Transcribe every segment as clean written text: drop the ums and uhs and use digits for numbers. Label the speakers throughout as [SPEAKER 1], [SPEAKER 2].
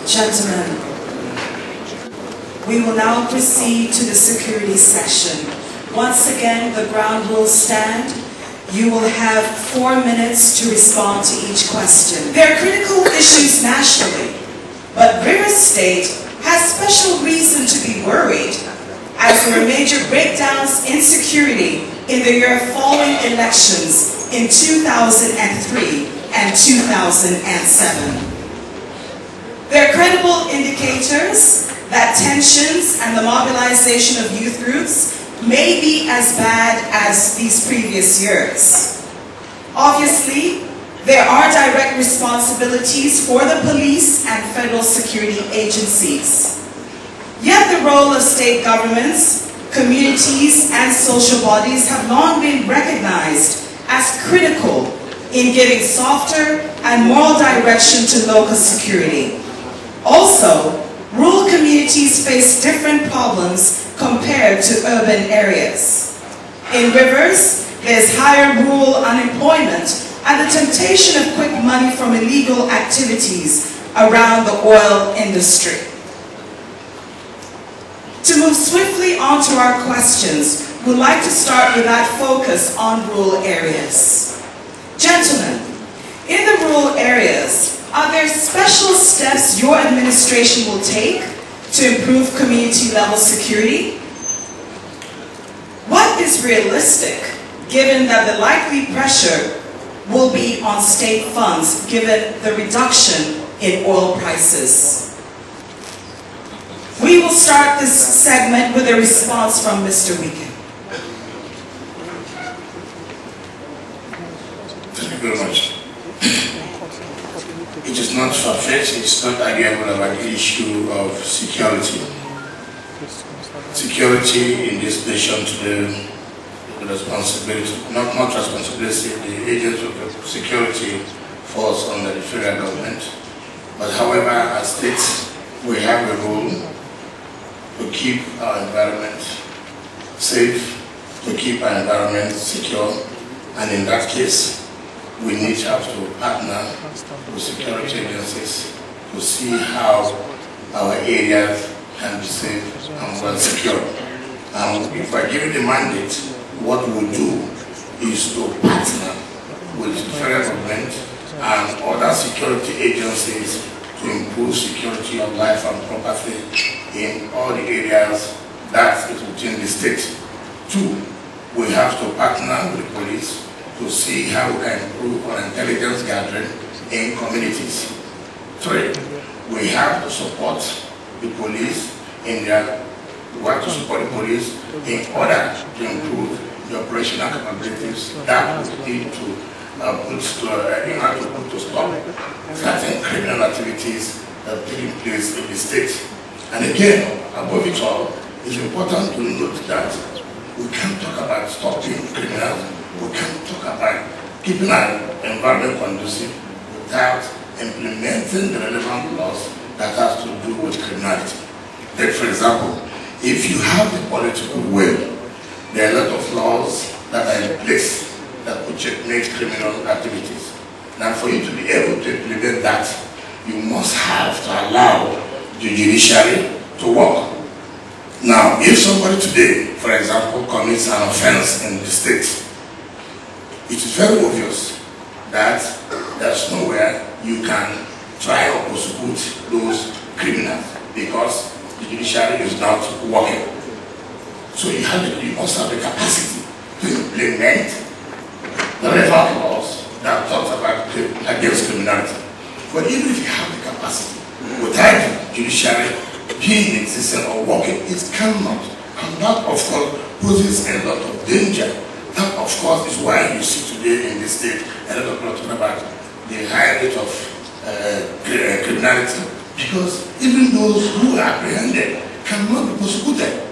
[SPEAKER 1] Gentlemen, we will now proceed to the security session. Once again, the ground will stand. You will have 4 minutes to respond to each question. There are critical issues nationally, but Rivers State has special reason to be worried, as there were major breakdowns in security in the year following elections in 2003 and 2007. There are credible indicators that tensions and the mobilization of youth groups may be as bad as these previous years. Obviously, there are direct responsibilities for the police and federal security agencies. Yet the role of state governments, communities, and social bodies have long been recognized as critical in giving softer and moral direction to local security. Also, rural communities face different problems compared to urban areas. In Rivers, there's higher rural unemployment and the temptation of quick money from illegal activities around the oil industry. To move swiftly on to our questions, we'd like to start with that focus on rural areas. Gentlemen, in the rural areas, are there special steps your administration will take to improve community-level security? What is realistic, given that the likely pressure will be on state funds, given the reduction in oil prices? We will start this segment with a response from Mr. Weekend.
[SPEAKER 2] Thank you very much. It is not far-fetched, it's not arguable about the issue of security. Security in this nation today, the responsibility, not responsibility, the agents of security falls under the federal government. But however, as states, we have a role to keep our environment safe, to keep our environment secure, and in that case, we need to have to partner with security agencies to see how our areas can be safe and well secure. If we're given the mandate, what we'll do is to partner with the federal government and other security agencies to improve security of life and property in all the areas that is within the state. 2, we have to partner with the police to see how we can improve on intelligence gathering in communities. 3, we have to support the police in their work, to support the police in order to improve the operational capabilities that would lead to put to stop certain criminal activities that are taking place in the state. And again, above it all, it's important to note that we can't talk about stopping criminals. We can't talk about keeping our environment conducive without implementing the relevant laws that has to do with criminality. Take, for example, if you have the political will, there are a lot of laws that are in place that could checkmate criminal activities. Now, for you to be able to implement that, you must have to allow the judiciary to work. Now, if somebody today, for example, commits an offense in the state, it is very obvious that there's nowhere you can try or prosecute those criminals because the judiciary is not working. So you must have the capacity to implement the relevant laws that talks about against criminality. But even if you have the capacity, without the judiciary being existent or working, it cannot. And that, of course, poses a lot of danger. That, of course, is why you see today in this state a lot of people talking about the high rate of criminality, because even those who are apprehended cannot be prosecuted.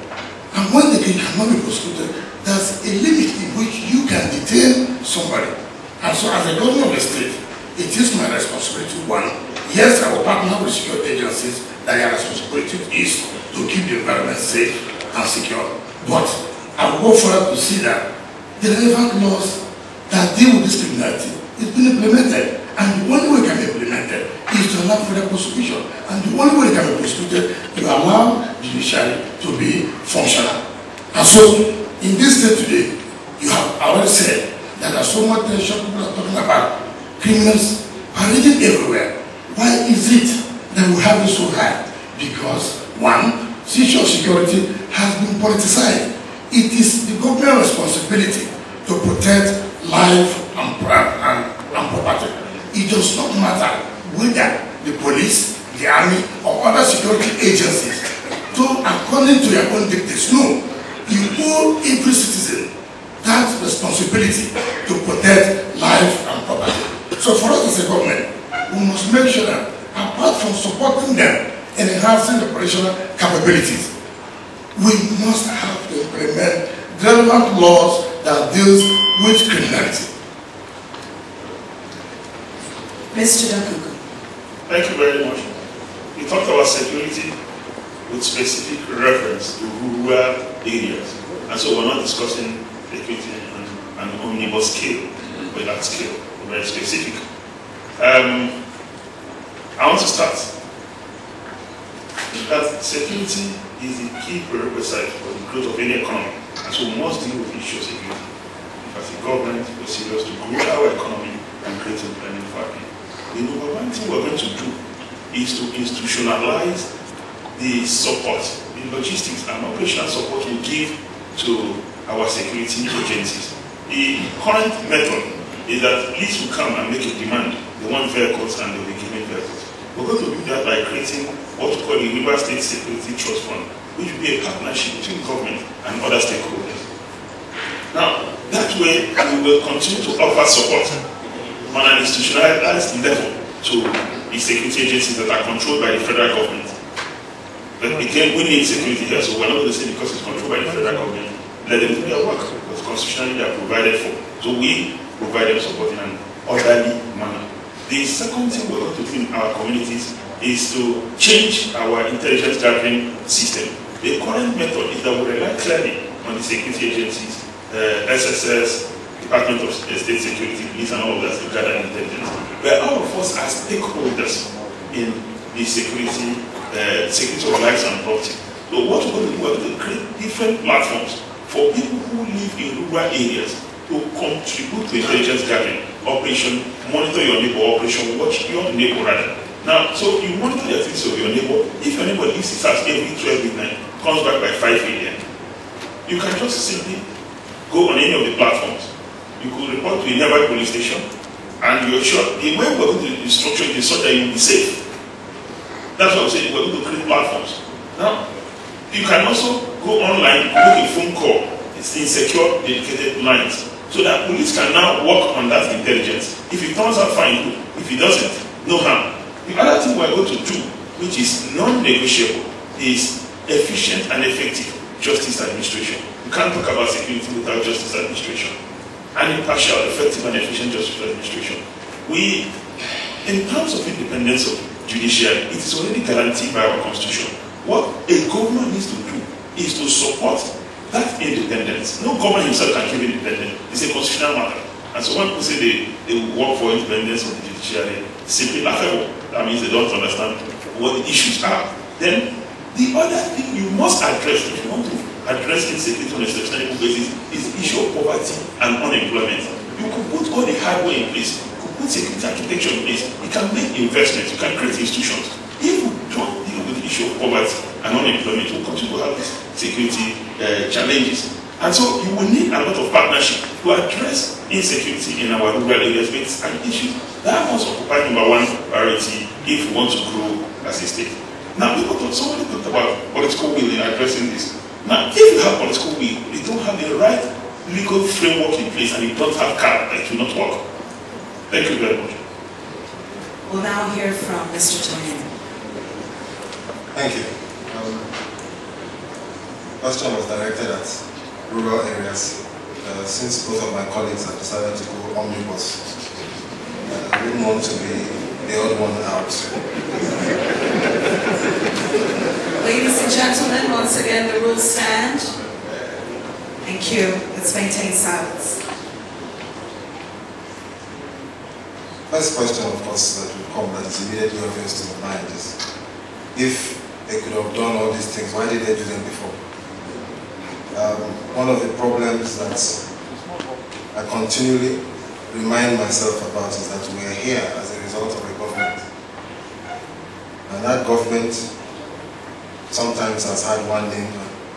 [SPEAKER 2] And when they cannot be prosecuted, there's a limit in which you can detain somebody. And so as a governor of the state, it is my responsibility, 1, yes, I will partner with security agencies that their responsibility is to keep the environment safe and secure. But I will go further to see that the relevant laws that deal with this criminality is being implemented. And the only way it can be implemented is to allow have further prosecution. And the only way they can be prosecuted, you allow the judiciary to be functional. And so, in this state today, you have already said that there's so much tension, people are talking about criminals parading everywhere. Why is it that we have this so high? Because, one, issue of security has been politicized. It is the government's responsibility to protect life and property. It does not matter whether the police, the army, or other security agencies do according to your own dictates. No, you owe every citizen that responsibility to protect life and property. So for us as a government, we must make sure that apart from supporting them in enhancing the operational capabilities, we must have to implement relevant laws that deals with criminality.
[SPEAKER 1] Mr. Dakuku.
[SPEAKER 3] Thank you very much. We talked about security with specific reference to rural areas. And so we're not discussing security on an omnibus scale, but that scale, very specific. I want to start. That security is the key prerequisite for the growth of any economy. And so we must deal with issues of security. As a government, we're serious to grow our economy and create employment for our people. The number one thing we're going to do is to institutionalize the support, the logistics and operational support we give to our security agencies. The current method is that police will come and make a demand. They want vehicles and they'll be given vehicles. We're going to do that by creating what we call the River State Security Trust Fund, which will be a partnership between government and other stakeholders. Now, that way we will continue to offer support on an institutionalized level to the security agencies that are controlled by the federal government. But again, we need security here, so we're not going to say because it's controlled by the federal government, let them do their work, because constitutionally they are provided for. So we provide them support in an orderly manner. The second thing we're going to do in our communities is to change our intelligence gathering system. The current method is that we rely clearly on the security agencies, SSS, Department of State Security, Police, and all of that to gather intelligence. But all of us as stakeholders in the security of lives and property. So what we're going to do, we're going to create different platforms for people who live in rural areas to contribute to intelligence gathering, operation, monitor your neighbor, operation, watch your neighbor rather. Now, so you monitor the activities of your neighbor. If your neighbor leaves his house every 12 midnight, comes back by 5 a.m., you can just simply go on any of the platforms. You could report to a nearby police station, and you're sure the way we're going to structure it is so that you'll be safe. That's what I'm saying, we're going to create platforms. Now, you can also go online, make a phone call. It's in secure, dedicated lines, so that police can now work on that intelligence. If it turns out fine, good. If it doesn't, no harm. The other thing we're going to do, which is non-negotiable, is efficient and effective justice administration. You can't talk about security without justice administration. And impartial, effective and efficient justice administration. We, in terms of independence of judiciary, it is already guaranteed by our constitution. What a government needs to do is to support that independence. No government himself can keep independent. It's a constitutional matter. And so when people say they work for independence of the judiciary, simply laughable. That means they don't understand what the issues are. Then the other thing you must address, if you want to address insecurity on a sustainable basis, is the issue of poverty and unemployment. You could put all the hardware in place, you could put security architecture in place, you can make investments, you can create institutions. If you don't deal with the issue of poverty and unemployment, we'll continue to have these security challenges. And so you will need a lot of partnership to address insecurity in our rural areas. It's an issue that must occupy number one priority if we want to grow as a state. Now, somebody talked about political will in addressing this. Now, if you have political will, you don't have the right legal framework in place and you don't have CAD, it will not work. Thank you very much.
[SPEAKER 1] We'll now hear from Mr. Tony.
[SPEAKER 4] Thank you. Question was directed at rural areas. Since both of my colleagues have decided to go omnibus, I wouldn't want to be the odd one out.
[SPEAKER 1] Ladies and gentlemen, once again the rules stand. Thank you. Let's maintain silence.
[SPEAKER 4] first question, of course, that will come that is immediately obvious to my mind is, if they could have done all these things, why did they do them before? One of the problems that I continually remind myself about is that we are here as a result of a government. And that government sometimes has had one name,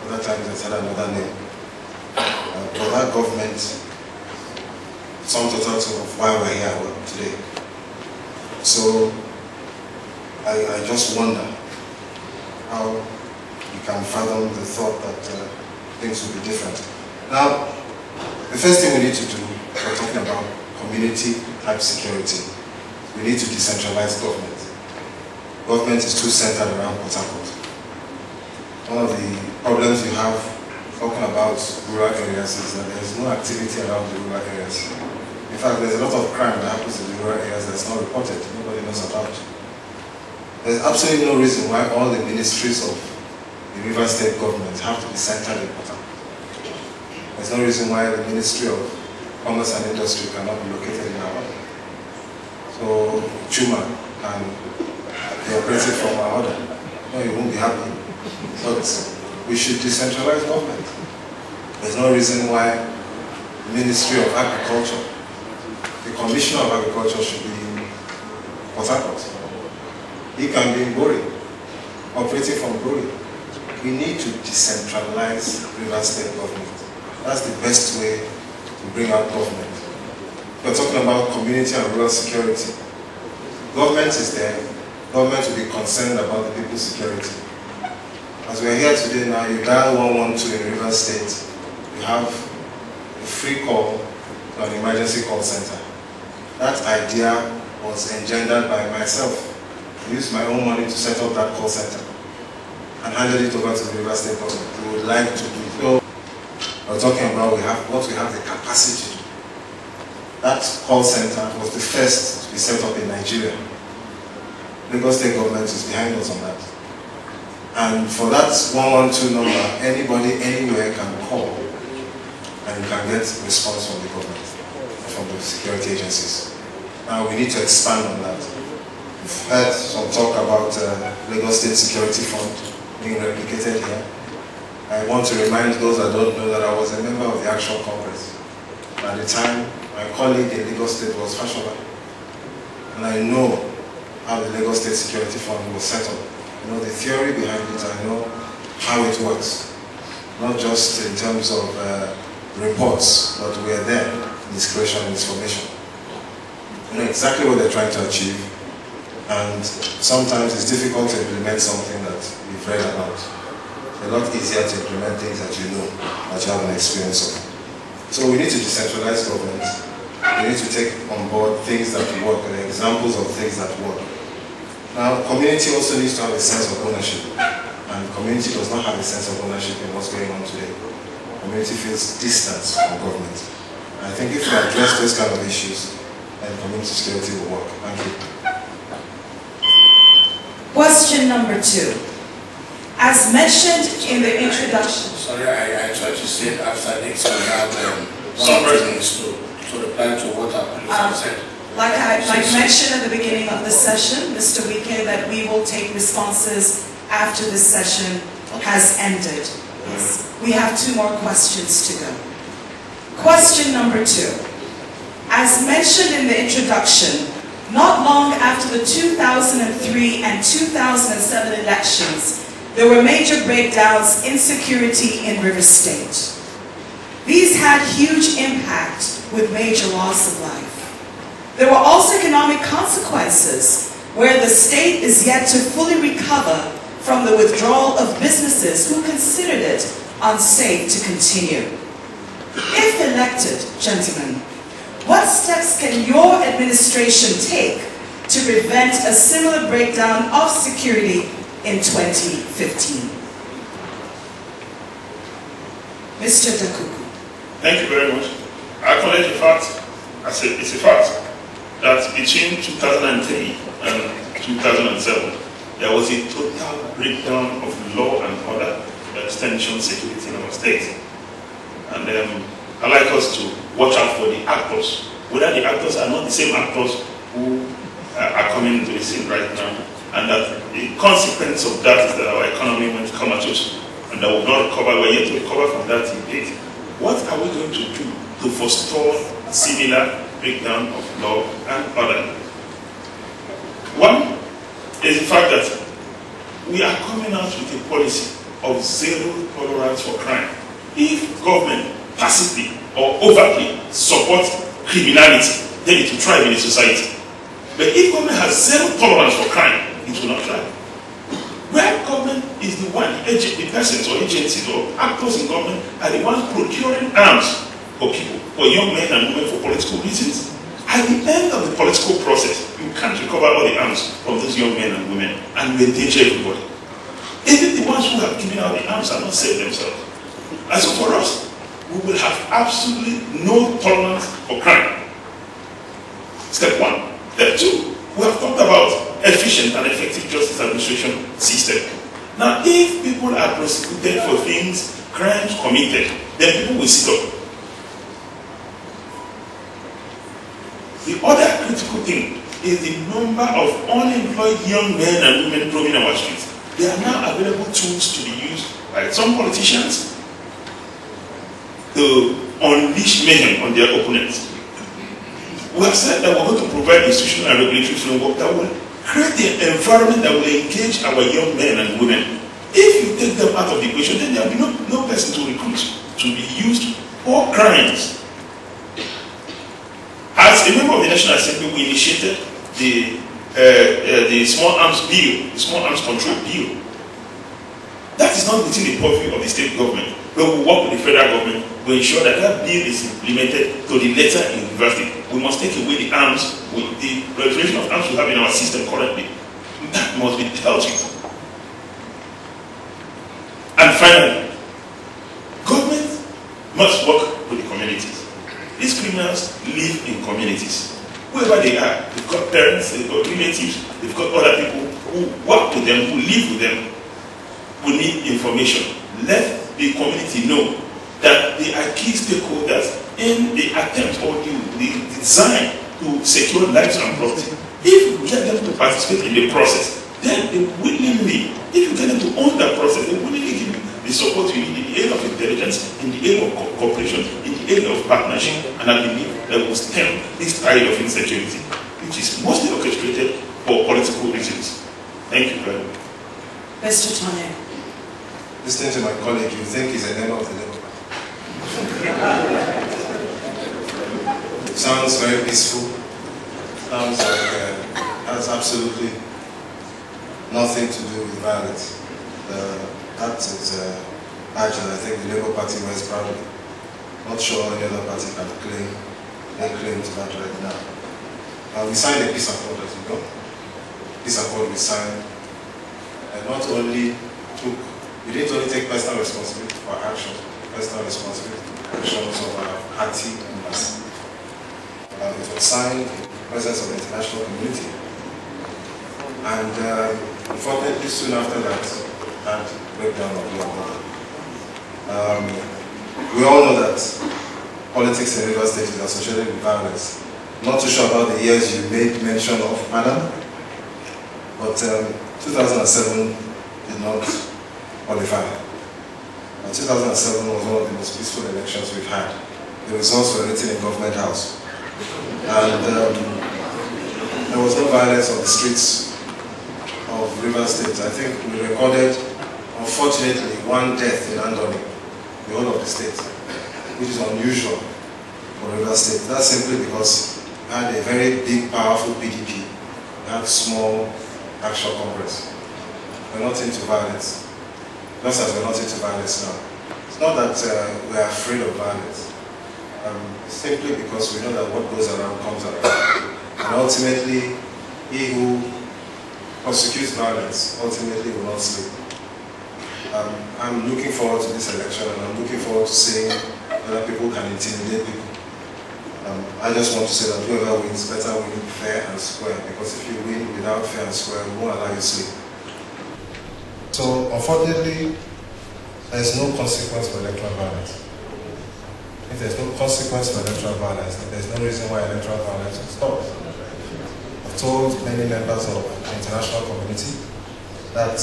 [SPEAKER 4] other times has had another name. For that government, some total of why we're here today. So I just wonder how you can fathom the thought that things will be different. Now, the first thing we need to do, we're talking about community-type security. We need to decentralize government. Government is too centered around Port Harcourt. One of the problems you have talking about rural areas is that there's no activity around the rural areas. In fact, there's a lot of crime that happens in the rural areas that's not reported, nobody knows about. There's absolutely no reason why all the ministries of the River State government have to be centered in Port Harcourt. There's no reason why the Ministry of Commerce and Industry cannot be located in our. So Chuma can be operated from our order. No, you won't be happy. But we should decentralize government. There's no reason why the Ministry of Agriculture, the Commissioner of Agriculture should be in Port Harcourt. He can be in Bori, operating from Bori. We need to decentralize River State government. That's the best way to bring out government. We're talking about community and rural security. Government is there. Government will be concerned about the people's security. As we're here today now, you dial 112 in River State, you have a free call to an emergency call center. That idea was engendered by myself. I used my own money to set up that call center and handed it over to the River State government. We would like to do. So we're talking about what we have the capacity to do. That call center was the first to be set up in Nigeria. Lagos State government is behind us on that. And for that 112 number, anybody anywhere can call and you can get response from the government, from the security agencies. Now we need to expand on that. We've heard some talk about Lagos State Security Fund being replicated here. I want to remind those that don't know that I was a member of the Action Congress. At the time, my colleague in Lagos State was Fashola. And I know how the Lagos State Security Fund was set up. I know the theory behind it, I know how it works. Not just in terms of reports, but we are there in discretion and information. You know exactly what they're trying to achieve. And sometimes it's difficult to implement something that you've read about. It's a lot easier to implement things that you know, that you have an experience of. So we need to decentralize government. We need to take on board things that work, and examples of things that work. Now, community also needs to have a sense of ownership. And community does not have a sense of ownership in what's going on today. Community feels distance from government. And I think if we address those kind of issues, then community security will work. Thank you.
[SPEAKER 1] Question number 2. As mentioned in the introduction.
[SPEAKER 2] Sorry, I tried to say it after this. We have some reasons to reply to what I said.
[SPEAKER 1] Like I mentioned at the beginning of the session, Mr. Wike, that we will take responses after this session has ended. We have 2 more questions to go. Question number 2. As mentioned in the introduction, not long after the 2003 and 2007 elections, there were major breakdowns in security in River State. These had huge impact with major loss of life. There were also economic consequences where the state is yet to fully recover from the withdrawal of businesses who considered it unsafe to continue. If elected, gentlemen, what steps can your administration take to prevent a similar breakdown of security in 2015? Mr. Dakuku.
[SPEAKER 3] Thank you very much. I acknowledge the fact, it's a fact, that between 2003 and 2007, there was a total breakdown of law and order, extension security in our state. And I'd like us to watch out for the actors, whether the actors are not the same actors who are coming into the scene right now, and that the consequence of that is that our economy won't come at us, and that will not recover. We're yet to recover from that debate. What are we going to do to forestall similar breakdown of law and order? One is the fact that we are coming out with a policy of zero tolerance for crime. If government passively or overtly supports criminality, then it will thrive in a society. But if government has zero tolerance for crime, it will not thrive. Where government is the one, the persons or agencies or actors in government are the ones procuring arms for people, for young men and women for political reasons. At the end of the political process, you can't recover all the arms from those young men and women and you endanger everybody. Even the ones who have given out the arms are not saved themselves. And so for us, we will have absolutely no tolerance for crime. Step one. Step two, we have talked about efficient and effective justice administration system. Now, if people are prosecuted for things, crimes committed, then people will sit up. The other critical thing is the number of unemployed young men and women roaming our streets. There are now available tools to be used by some politicians to unleash mayhem on their opponents. We have said that we're going to provide institutional and regulatory framework that will create the environment that will engage our young men and women. If you take them out of the equation, then there will be no person to recruit to be used for crimes. As a member of the National Assembly, we initiated the small arms bill, the small arms control bill. That is not within the purview of the state government, but we work with the federal government to ensure that that bill is implemented to the letter in university. We must take away the arms, the proliferation of arms we have in our system currently. That must be dealt with. And finally, government must work with the communities. These criminals live in communities. Wherever they are, they've got parents, they've got relatives, they've got other people who work with them, who live with them, who need information. Let the community know that they are key stakeholders in the attempt or the design to secure lives and property. If you get them to participate in the process, then they willingly, if you get them to own that process, they willingly give you the support you need in the area of intelligence, in the area of cooperation, in the area of partnership, and I believe that will stem this tide of insecurity, which is mostly orchestrated for political reasons. Thank you very much.
[SPEAKER 1] Mr. Tane.
[SPEAKER 4] Listening to my colleague, you think he's a member of the Labour Party. It sounds very peaceful. Sounds like has absolutely nothing to do with violence. That is badge that I think the Labour Party wears proudly. Not sure any other party can claim to that right now. We signed a peace accord, as you know. Peace accord we signed, and not only we didn't only take personal responsibility for our actions, personal responsibility for actions of our party members. It was signed in the presence of the international community. And unfortunately, soon after that, had breakdown of law and order. We all know that politics in Rivers State is associated with violence. Not too sure about the years you made mention of, madam, but 2007 did not qualify. And 2007 was one of the most peaceful elections we've had. The results were written in Government House. And there was no violence on the streets of Rivers State. I think we recorded, unfortunately, one death in Andoni, the whole of the state, which is unusual for Rivers State. That's simply because we had a very big, powerful PDP. We had small Action Congress. We're not into violence, just as we're not into violence now. It's not that we're afraid of violence. Simply because we know that what goes around comes around. And ultimately, he who prosecutes violence ultimately will not sleep. I'm looking forward to this election, and I'm looking forward to seeing whether people can intimidate people. I just want to say that whoever wins better win fair and square, because if you win without fair and square, we won't allow you to sleep. So, unfortunately, there's no consequence for electoral violence. If there's no consequence for electoral violence, then there's no reason why electoral violence will stop. told many members of the international community that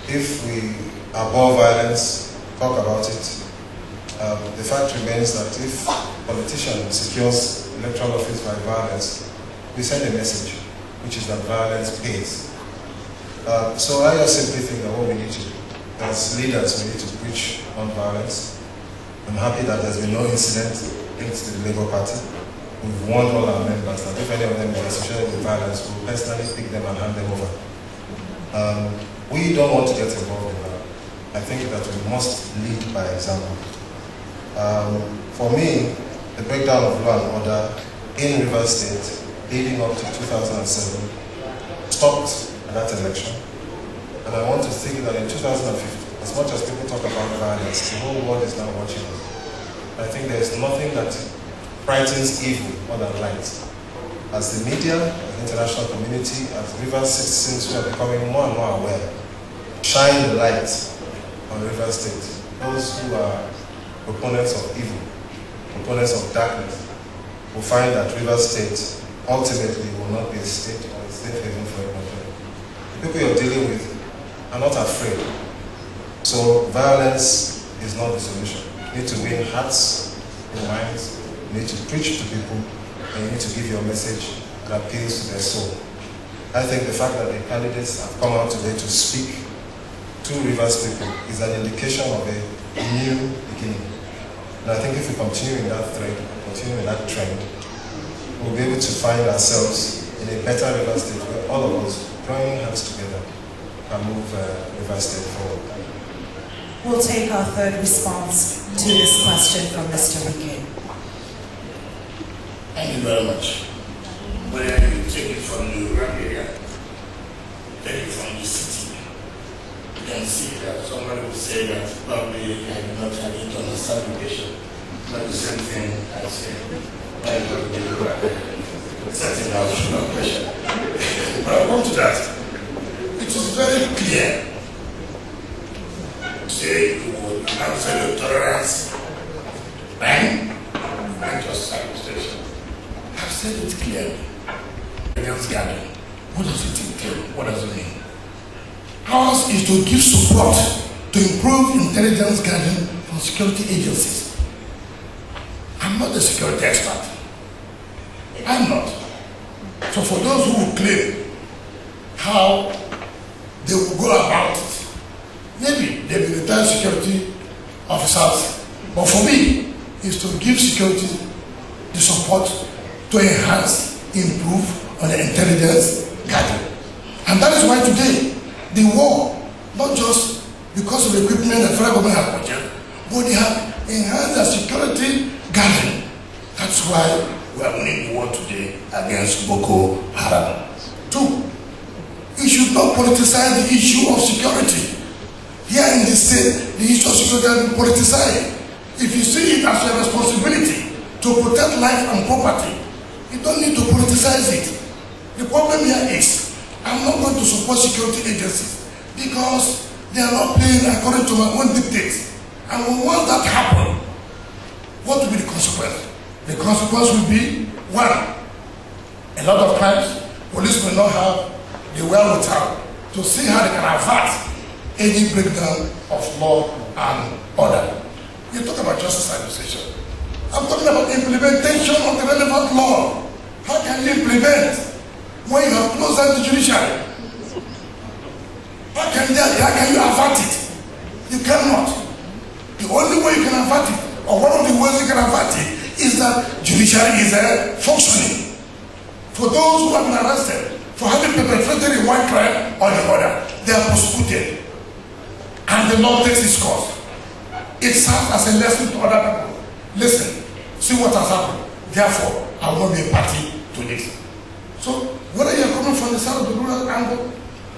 [SPEAKER 4] if we abhor violence, talk about it, the fact remains that if a politician secures electoral office by violence, we send a message, which is that violence pays. So I just simply think that what we need to do, as leaders, we need to preach non-violence. I'm happy that there's been no incident linked to the Labour Party. We've warned all our members that if any of them are associated with violence, we'll personally pick them and hand them over. We don't want to get involved in that. I think that we must lead by example. For me, the breakdown of law and order in Rivers State leading up to 2007 stopped at that election. And I want to think that in 2015, as much as people talk about violence, the whole world is now watching us. I think there is nothing that frightens evil more than light. As the media, as the international community, as Rivers citizens who are becoming more and more aware, shine the light on Rivers State. Those who are proponents of evil, proponents of darkness, will find that Rivers State ultimately will not be a state or a safe haven for everyone. The people you're dealing with are not afraid. So violence is not the solution. You need to win hearts and minds. You need to preach to people, and you need to give your message that appeals to their soul. I think the fact that the candidates have come out today to speak to Rivers people is an indication of a new beginning. And I think if we continue in that thread, continue in that trend, we'll be able to find ourselves in a better Rivers State where all of us joining hands together can move Rivers State forward.
[SPEAKER 1] We'll take our third response to this question from Mr. Wike.
[SPEAKER 2] Thank you very much. Where you take it from the rural area, take it from the city, you can see that somebody will say that probably I do not have it to understand education. But the same thing I say, I don't do that. Setting out sugar pressure. But I come to that. It is very clear. Say you would cancel tolerance, right? And just administration. I've said it clearly. Intelligence gathering. What does it entail? What does it mean? Ours is to give support to improve intelligence gathering from security agencies. I'm not a security expert. I'm not. So for those who will claim how they will go about it, maybe they will retire security officers. But for me, is to give security the support to enhance, improve on the intelligence gathering. And that is why today, the war, not just because of the equipment the federal government has purchased, but they have enhanced their security gathering. That's why we are winning the war today against Boko Haram. 2, you should not politicize the issue of security. Here in the state, the issue of security has been politicized. If you see it as your responsibility to protect life and property, you don't need to politicize it. The problem here is, I'm not going to support security agencies because they are not playing according to my own dictates. And once that happens, what will be the consequence? The consequence will be, 1, a lot of times, police will not have the wherewithal to see how they can avert any breakdown of law and order. You talk about justice administration. I'm talking about implementation of the relevant law. How can you implement when you have closed down the judiciary? How can you avert it? You cannot. The only way you can avert it, or one of the ways you can avert it, is that judiciary is functioning. For those who have been arrested for having perpetrated a one crime or the other, they are prosecuted. And the law takes its course. It serves as a lesson to other people. Listen, see what has happened. Therefore, I will not be a party to this. So, whether you're coming from the side of the rural angle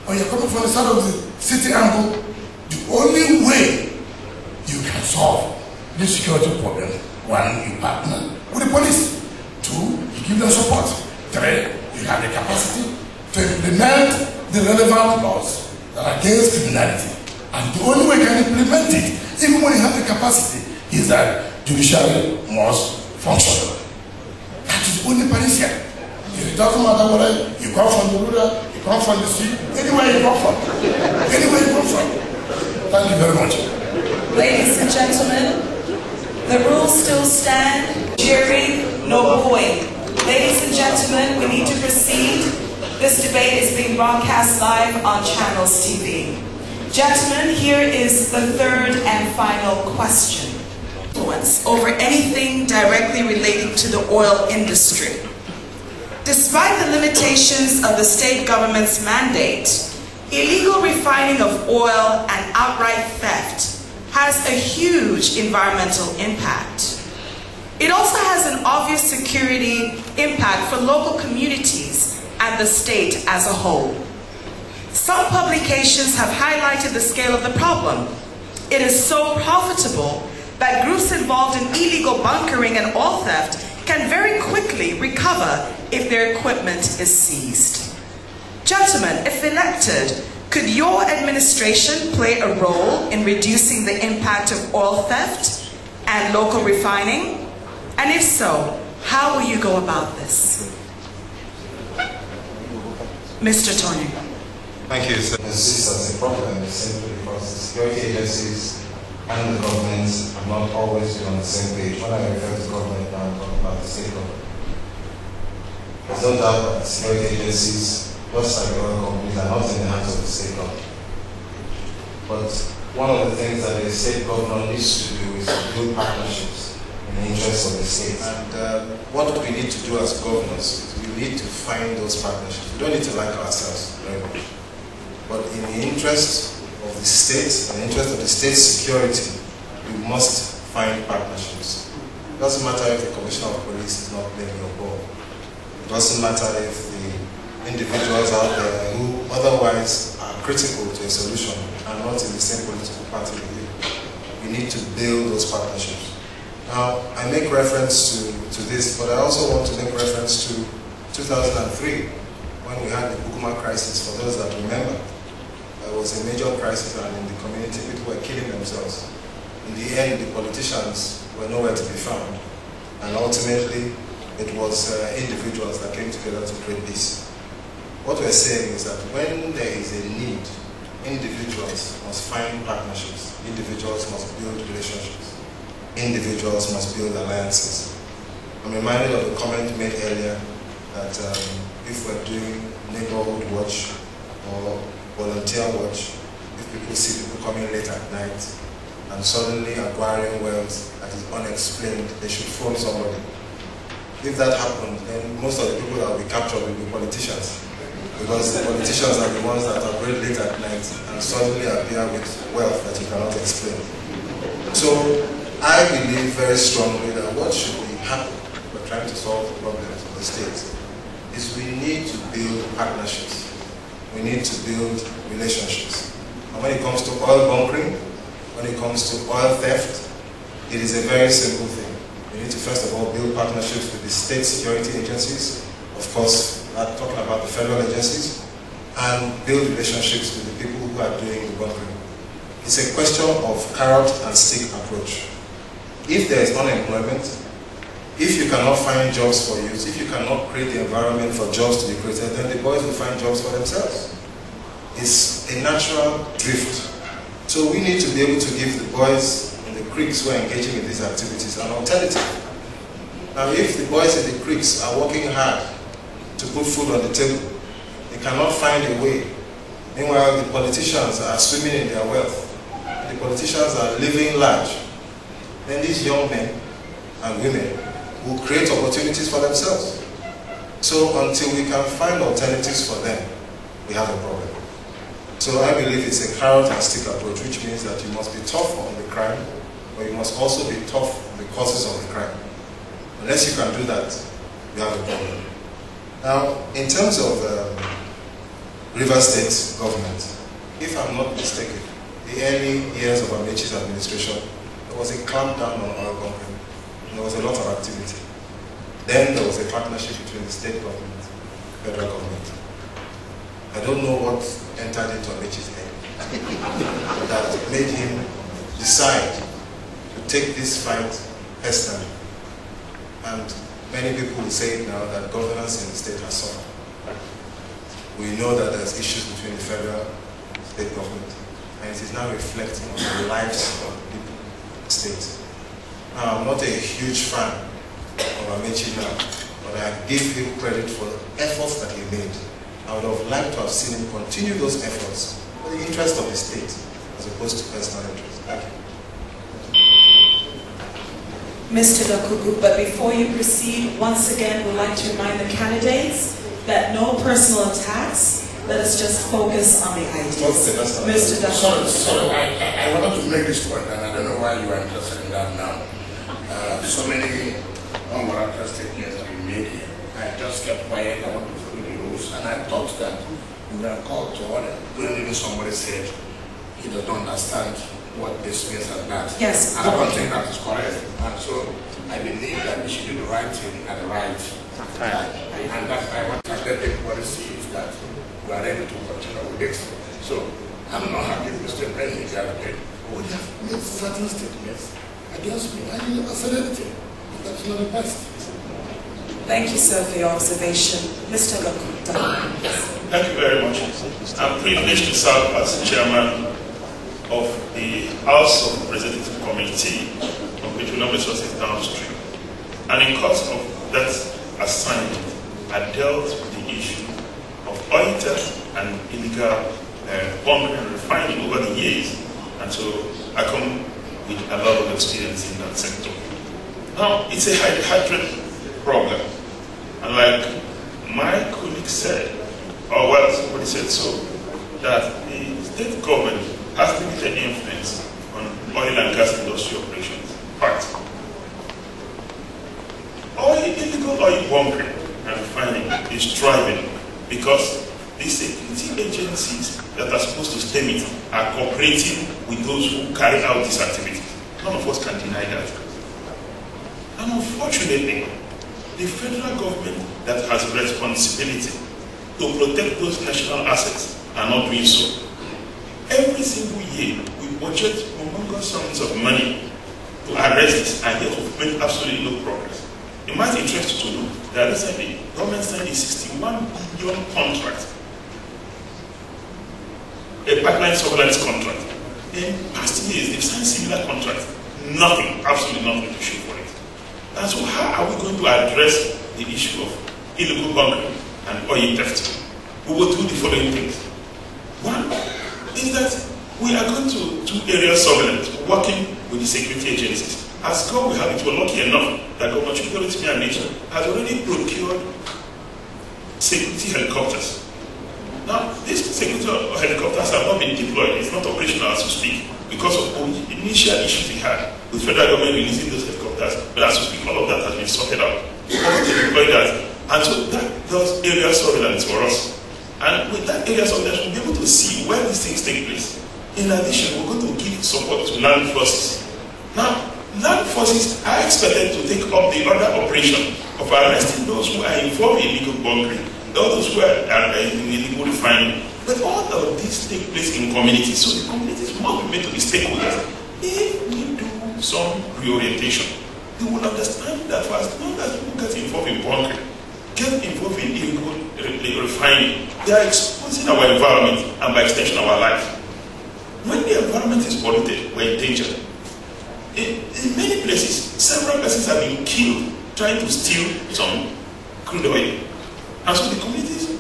[SPEAKER 2] or you're coming from the side of the city angle, the only way you can solve this security problem, 1, you partner with the police. 2, you give them support. 3, you have the capacity to implement the relevant laws that are against criminality. And the only way you can implement it, even when you have the capacity, is that judiciary must function. That is the only panacea.
[SPEAKER 5] It doesn't matter whether you come from the rural, you come from the sea, anywhere you come from. Anywhere you come from. Thank you very much.
[SPEAKER 1] Ladies and gentlemen, the rules still stand. Jury, no void. Ladies and gentlemen, we need to proceed. This debate is being broadcast live on Channels TV. Gentlemen, here is the third and final question. Over anything directly relating to the oil industry. Despite the limitations of the state government's mandate, illegal refining of oil and outright theft has a huge environmental impact. It also has an obvious security impact for local communities and the state as a whole. Some publications have highlighted the scale of the problem. It is so profitable that groups involved in illegal bunkering and oil theft can very quickly recover if their equipment is seized. Gentlemen, if elected, could your administration play a role in reducing the impact of oil theft and local refining? And if so, how will you go about this? Mr. Tony.
[SPEAKER 4] Thank you, sir. This is a problem simply because the security agencies and the government have not always been on the same page. When I refer to government now, I'm talking about the state government. There's no doubt that the security agencies, just like the oil companies, are not in the hands of the state government. But one of the things that the state government needs to do is to build partnerships in the interest of the state. And what we need to do as governors is we need to find those partnerships. We don't need to like ourselves very much. But in the interest of the state, in the interest of the state's security, we must find partnerships. It doesn't matter if the Commissioner of Police is not playing your ball. It doesn't matter if the individuals out there who otherwise are critical to a solution are not in the same political party with you. We need to build those partnerships. Now, I make reference to this, but I also want to make reference to 2003, when we had the Bukuma crisis. For those that remember, there was a major crisis, and in the community, people were killing themselves. In the end, the politicians were nowhere to be found, and ultimately, it was individuals that came together to create peace. What we're saying is that when there is a need, individuals must find partnerships, individuals must build relationships, individuals must build alliances. I'm reminded of the comment made earlier that if we're doing neighborhood watch or volunteer watch, if people see people coming late at night and suddenly acquiring wealth that is unexplained, they should phone somebody. If that happens, then most of the people that will be captured will be politicians, because the politicians are the ones that operate late at night and suddenly appear with wealth that you cannot explain. So I believe very strongly that what should be happening for trying to solve the problems of the state is we need to build partnerships. We need to build relationships. And when it comes to oil bunkering, when it comes to oil theft, it is a very simple thing. We need to first of all build partnerships with the state security agencies, of course, I'm talking about the federal agencies, and build relationships with the people who are doing the bunkering. It's a question of carrot and stick approach. If there is unemployment, if you cannot find jobs for youth, if you cannot create the environment for jobs to be created, then the boys will find jobs for themselves. It's a natural drift. So we need to be able to give the boys in the creeks who are engaging in these activities an alternative. Now, if the boys in the creeks are working hard to put food on the table, they cannot find a way. Meanwhile, the politicians are swimming in their wealth. The politicians are living large. Then these young men and women will create opportunities for themselves. So until we can find alternatives for them, we have a problem. So I believe it's a carrot and stick approach, which means that you must be tough on the crime, but you must also be tough on the causes of the crime. Unless you can do that, you have a problem. Now, in terms of River State government, if I'm not mistaken, the early years of Amaechi's administration, there was a clampdown on oil bunkering. There was a lot of activity. Then there was a partnership between the state government and the federal government. I don't know what entered into Amaechi's head that made him decide to take this fight personally. And many people will say now that governance in the state has solved. We know that there's issues between the federal and state government, and it is now reflecting on the lives of the people in the state. Now, I'm not a huge fan of Amaechi now, but I give him credit for the efforts that he made. I would have liked to have seen him continue those efforts for the interest of the state, as opposed to personal interest. Thank you.
[SPEAKER 1] Mr. Dokugu, but before you proceed, once again, we'd like to remind the candidates that no personal attacks. Let us just focus on the ideas. Mr. Dokugu.
[SPEAKER 2] Sorry, I wanted to make this point, and I don't know why you are interested in that now. There's so many unwarranted statements that we made here. I just kept quiet, I want to follow the rules, and I thought that we were called to order. When even somebody said he does not understand what this means and that.
[SPEAKER 1] Yes.
[SPEAKER 2] And I don't think that is correct. And so I believe that we should do the right thing at the right time. And that's why what I let everybody see is that we are able to continue with this. So I'm not happy with Mr. Brennan the other day. We have made certain statements against me. I didn't ever say anything. That's not the best.
[SPEAKER 1] Thank you, sir, for your observation. Mr. Dokugu.
[SPEAKER 3] Thank you very much. I'm privileged to serve as chairman of the House of Representatives Committee on Petroleum Resources Downstream. And in course of that assignment, I dealt with the issue of oil theft and illegal bunkering and refining over the years. And so I come with a lot of experience in that sector. Now, it's a hydrated problem. And like my colleague said, or well, somebody said so, that the state government has limited influence on oil and gas industry operations. Fact. Illegal oil bunkering and refining is thriving because the security agencies that are supposed to stem it are cooperating with those who carry out this activity. None of us can deny that. And unfortunately, the federal government that has a responsibility to protect those national assets are not doing so. Every single year, we budget humongous sums of money to arrest this, and yet we've made absolutely no progress. It might interest you to know that recently, government signed a 61 billion contract, a pipeline surveillance contract. In past years, they've signed similar contracts. Nothing, absolutely nothing to show for it. And so how are we going to address the issue of illegal bunkering and oil theft? We will do the following things. One is that we are going to do area surveillance, working with the security agencies. As God will have it, we're lucky enough that Governor Chukwuemeka Anicha has already procured security helicopters. Now, these security helicopters have not been deployed. It's not operational as we speak because of all the initial issues we had with federal government releasing those helicopters. But as we speak, all of that has been sorted out. We want to deploy that. And so that does area surveillance for us. And with that area surveillance, we'll be able to see where these things take place. In addition, we're going to give support to land forces. Now, land forces are expected to take up the other operation of arresting those who are involved in illegal bunkering, those who are in illegal refining. But all of these take place in communities, so the communities must be made to be stakeholders. If we do some reorientation, we will understand that for as long as people get involved in bunkering, get involved in illegal refining, they are exposing our environment and by extension our life. When the environment is polluted, we're in danger. In many places, several persons have been killed trying to steal some crude oil. And so the communities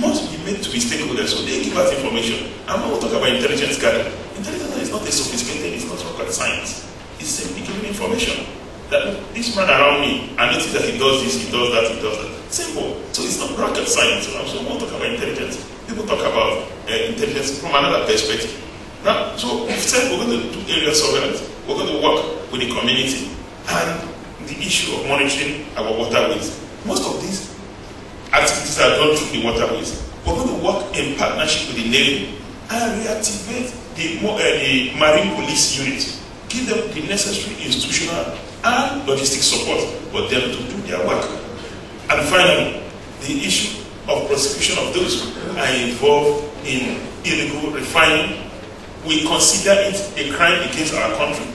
[SPEAKER 3] must be made to be stakeholders, so they give us information. And when we talk about intelligence gathering, intelligence is not a sophisticated, it's not rocket science. It's simply giving information that this man around me, I notice that he does this, he does that, he does that. Simple. So it's not rocket science. So when we talk about intelligence, people talk about intelligence from another perspective. Now, so we've said we're going to do area surveillance, we're going to work with the community, and the issue of monitoring our waterways. Most of these activities are done through the waterways. We're going to work in partnership with the Navy and reactivate the Marine Police Unit, give them the necessary institutional and logistic support for them to do their work. And finally, the issue of prosecution of those who are involved in illegal refining. We consider it a crime against our country.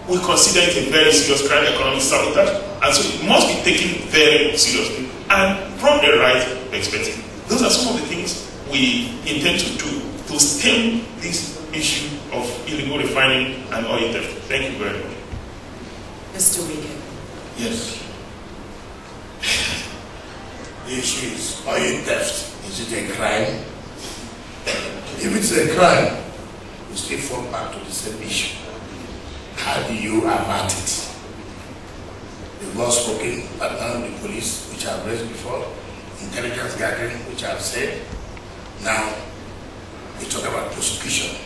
[SPEAKER 3] We consider it a very serious crime, economic sabotage, and so it must be taken very seriously. And from the right perspective. Those are some of the things we intend to do to stem this issue of illegal refining and oil theft. Thank you very much.
[SPEAKER 1] Mr. Wike.
[SPEAKER 2] Yes. The issue is oil theft. Is it a crime? If it's a crime, we still fall back to the same issue. How do you avert it? The law spoken by the police, which I've raised before, intelligence gathering, which I've said. Now, we talk about prosecution.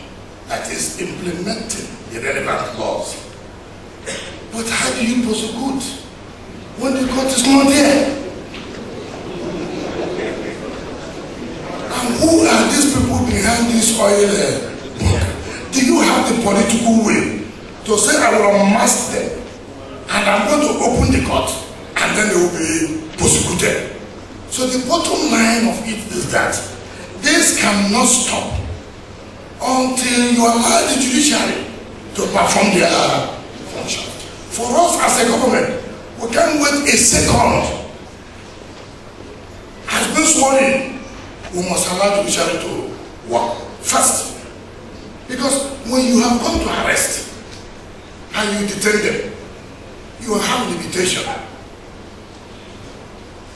[SPEAKER 2] That is implementing the relevant laws. But how do you prosecute when the court is not there? And who are these people behind this oil book? Do you have the political will to say, I will unmask them and I'm going to open the court and then they will be prosecuted? So the bottom line of it is that this cannot stop until you allow the judiciary to perform their function. For us as a government, we can't wait a second. Has been sworn in, we must allow the judiciary to work first. Because when you have come to arrest and you detain them, you have limitation.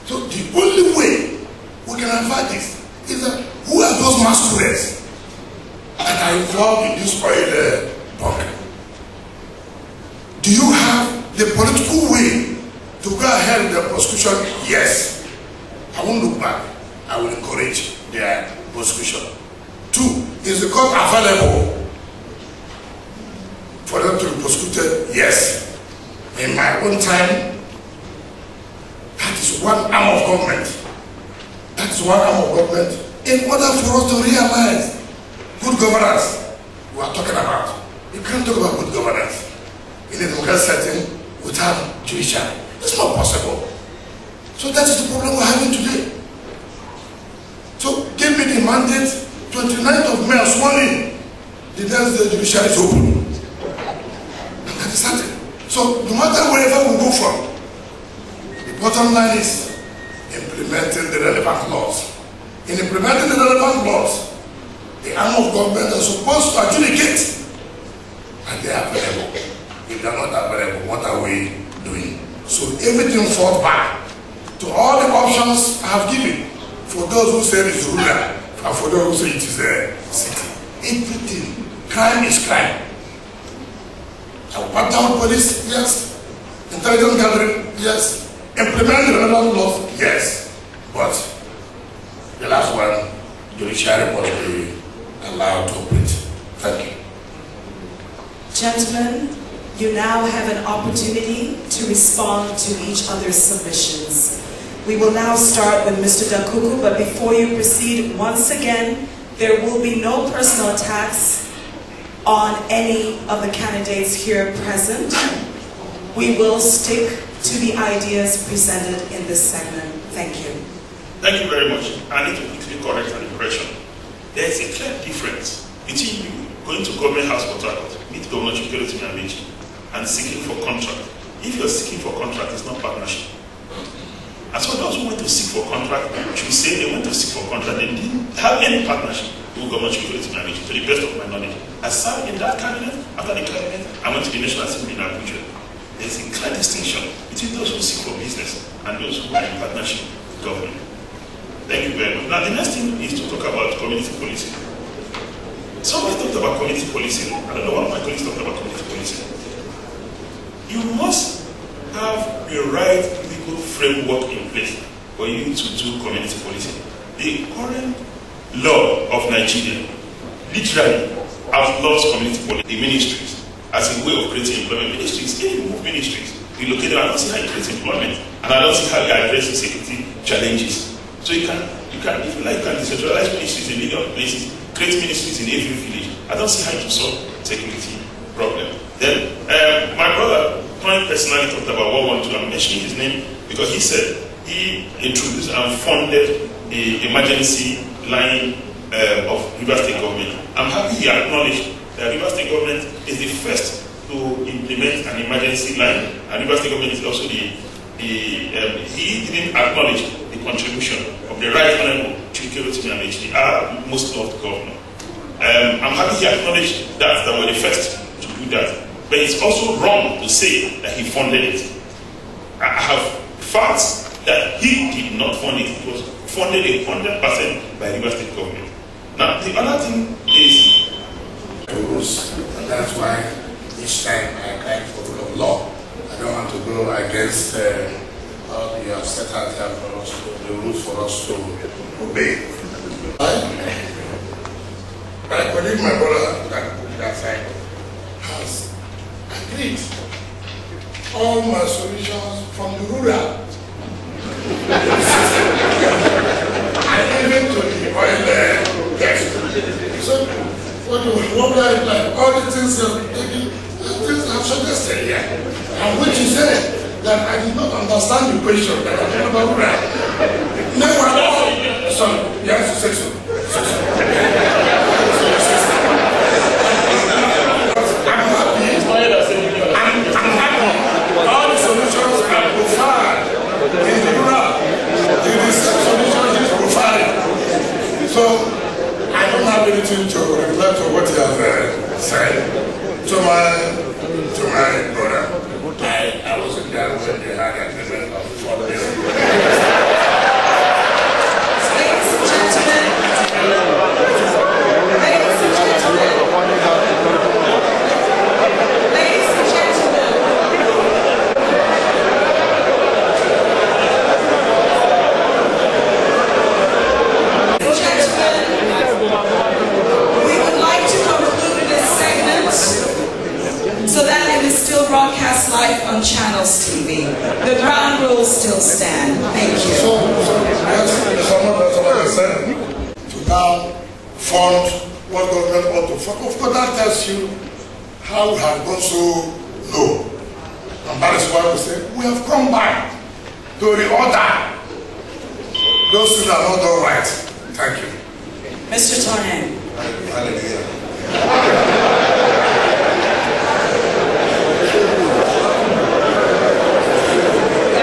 [SPEAKER 2] So the only way we can avoid this is that who are those masquerades that are involved in this oil bunker? Do you have the political will to go ahead with the prosecution? Yes. I won't look back. I will encourage their prosecution. 2, is the court available for them to be prosecuted? Yes. In my own time, that is one arm of government. That is one arm of government. In order for us to realize good governance, we are talking about. You can't talk about good governance in a democratic setting without judiciary. It's not possible. So that is the problem we're having today. So give me the mandate, 29th of May, sworn in. The next day, the judiciary is open. And that is certain. So no matter wherever we go from, the bottom line is implementing the relevant laws. In implementing the relevant laws, the arm of government is supposed to adjudicate, and they are available. If they are not available, what are we doing? So everything falls back to all the options I have given for those who say it is rural and for those who say it is a city. Everything. Crime is crime. I will back down police, yes. Intelligence gathering, yes. Implement the relevant laws, yes. But the last one, judiciary must be allowed to operate. Thank you.
[SPEAKER 1] Gentlemen, you now have an opportunity to respond to each other's submissions. We will now start with Mr. Dankuku, but before you proceed, once again, there will be no personal attacks on any of the candidates here present. We will stick to the ideas presented in this segment. Thank you.
[SPEAKER 3] Thank you very much. I need to quickly correct an impression. There is a clear difference between you going to Government House for Target, meet Governor Chukwueluti Amici, and seeking for contract. If you're seeking for contract, it's not partnership. And so those who went to seek for contract should say they went to seek for contract. They didn't have any partnership with Governor Chukwueluti Amici, to the best of my knowledge. I served in that cabinet. After the cabinet, I went to the National Assembly in Abuja. There's a clear distinction between those who seek for business and those who are in partnership with government. Thank you very much. Now, the next thing is to talk about community policing. Somebody talked about community policing. I don't know, one of my colleagues talked about community policing. You must have the right legal framework in place for you to do community policing. The current law of Nigeria literally outlaws community policing in ministries as a way of creating employment. Ministries, if you move ministries, you locate them, I don't see how you create employment, and I don't see how you address security challenges. So you can, if you like, you can decentralize ministries in million places, create ministries in every village. I don't see how to solve security problem. Then my brother, personally talked about what I want to. I'm mentioning his name because he said he introduced and funded the emergency line of Rivers State government. I'm happy he acknowledged that Rivers State government is the first to implement an emergency line, and Rivers State government is also he didn't acknowledge the contribution of the Right Honourable Chike Rotimi Amaechi, our most loved governor. I'm happy he acknowledged that we're the first to do that. But it's also wrong to say that he funded it. I have facts that he did not fund it. It was funded 100% by Rivers State government. Now, the other thing is
[SPEAKER 2] rules, and that's why each time I apply for the rule of law, I don't want to go against all you have set out here for us, the rules for us to obey. I believe my brother that side has agreed all my solutions from the rural and even to the oil gas. So what like all the things I've suggested here, and which he said that I did not understand the question that I'm about rural. Never. Sorry, yes, say so. So, I don't have anything to reply to what he has said. To my brother, I wasn't there when they had an agreement of 4 billion.
[SPEAKER 1] Ladies and gentlemen, broadcast live on Channels TV. The ground rules still stand. Thank you.
[SPEAKER 5] So like I said, to now fund what government ought to fund. Of course, that tells you how we have gone so low. And that is why we say we have come back to reorder. Those things are not done right. Thank you.
[SPEAKER 1] Mr. Tornay.
[SPEAKER 4] Hallelujah.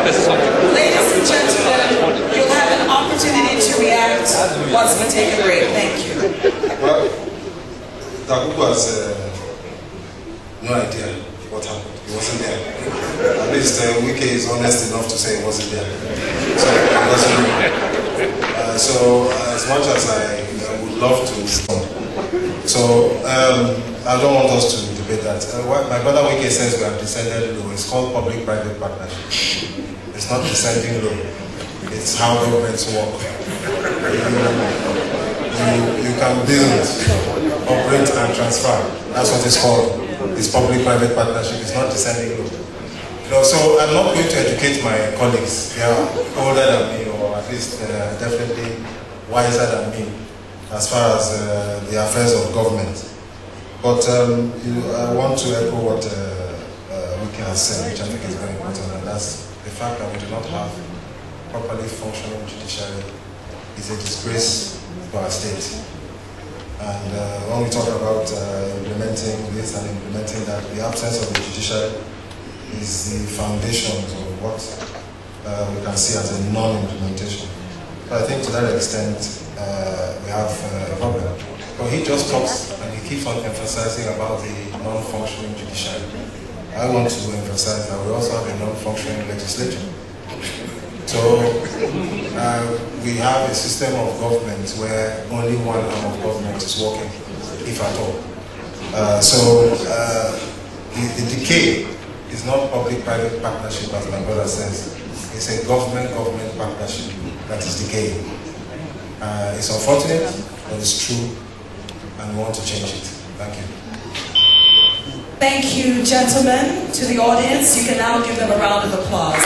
[SPEAKER 1] Ladies and gentlemen, you'll have an opportunity to react once we take a break. Thank you.
[SPEAKER 4] Well, Dakuku has no idea what happened. He wasn't there. At least Wike is honest enough to say he wasn't there. So he wasn't there. So as much as I would love to, so I don't want us to debate that. My brother Wike says we have descended low. It's called public-private partnership. It's not descending low. It's how governments work. You can build, operate, and transfer. That's what it's called. It's public-private partnership. It's not descending low. So I'm not going to educate my colleagues. They are older than me, or at least definitely wiser than me, as far as the affairs of government. But I want to echo what Wike has said, which I think is very important, and that's the fact that we do not have properly functioning judiciary is a disgrace to our state. And when we talk about implementing this and implementing that, the absence of the judiciary is the foundations of what we can see as a non-implementation. So I think to that extent we have a problem. But he just talks and he keeps on emphasizing about the non-functioning judiciary. I want to emphasize that we also have a non-functioning legislature. So we have a system of government where only one arm of government is working, if at all. The decay is not public-private partnership, as my brother says. It's a government-government partnership that is decaying. It's unfortunate, but it's true, and we want to change it. Thank you.
[SPEAKER 1] Thank you, gentlemen. To the audience, you can now give them a round of applause.